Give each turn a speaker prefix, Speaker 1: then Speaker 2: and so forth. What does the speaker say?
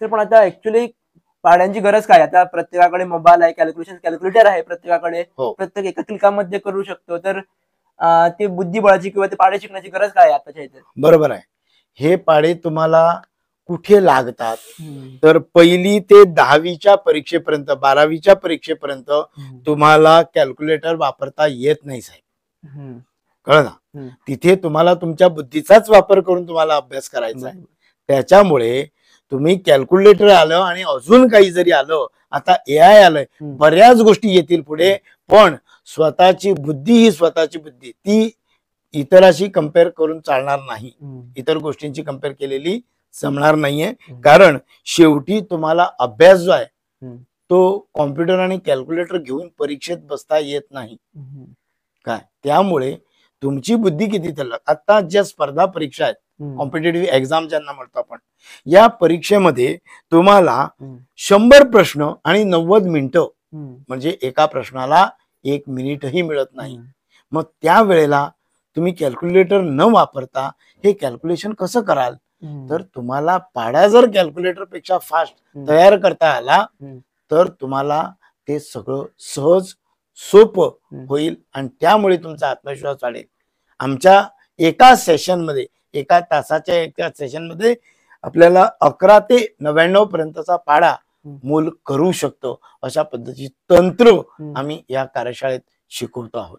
Speaker 1: Sir पण आता actually पाड्यांची गरज काय? आता प्रत्येकाकडे मोबाईल आहे, कॅल्क्युलेटर आहे प्रत्येकाकडे,
Speaker 2: हो.
Speaker 1: प्रत्येक एका क्लिकामध्ये करू शकतो. तर ते बुद्धिबळाची किंवा ते पाडे शिकण्याची गरज काय आहे आताच्या ह्याच्यात?
Speaker 2: बरोबर आहे. हे पाढे तुम्हाला कुठे लागतात? तर 1ली ते 10वीच्या परीक्षेपर्यंत, 12वीच्या परीक्षेपर्यंत तुम्हाला कॅल्क्युलेटर वापरता येत नाही साहेब. कळलं ना? तिथे तुम्हाला तुमच्या बुद्धीचाच वापर करून तुम्हाला अभ्यास करायचा आहे. त्याच्यामुळे तुम्ही कॅल्क्युलेटर आलं आणि अजून काही जरी आलं, आता AI आलंय, बऱ्याच गोष्टी येतील पुढे, पण स्वतःची बुद्धी ही स्वतःची बुद्धी, ती इतराशी कंपेअर करून चालणार नाही. इतर गोष्टींची कंपेअर केलेली जमणार नाहीये. कारण शेवटी तुम्हाला अभ्यास जो आहे तो कॉम्प्युटर आणि कॅल्क्युलेटर घेऊन परीक्षेत बसता येत नाही. काय त्यामुळे तुमची बुद्धी किती चालणार. आता ज्या स्पर्धा परीक्षा आहेत, कॉम्पिटेटिव्ह एक्झाम ज्यांना म्हणतो आपण, या परीक्षेमध्ये तुम्हाला 100 प्रश्न आणि 90 मिनिटं, म्हणजे एका प्रश्नाला 1 मिनिटही मिळत नाही. मग त्या वेळेला तुम्ही कॅल्क्युलेटर न वापरता हे कॅल्क्युलेशन कसं कराल? तर तुम्हाला पाढा जर कॅल्क्युलेटर पेक्षा फास्ट तयार करता आला तर तुम्हाला ते सगळं सहज सोपं होईल आणि त्यामुळे तुमचा आत्मविश्वास वाढेल. आमच्या एका सेशनमध्ये, एका तासाच्या एका सेशनमध्ये आपल्याला 11 ते 99 पर्यंतचा पाढा मूल करू शकतो. अशा पद्धतीची तंत्र आम्ही या कार्यशाळेत शिकवतो आहोत.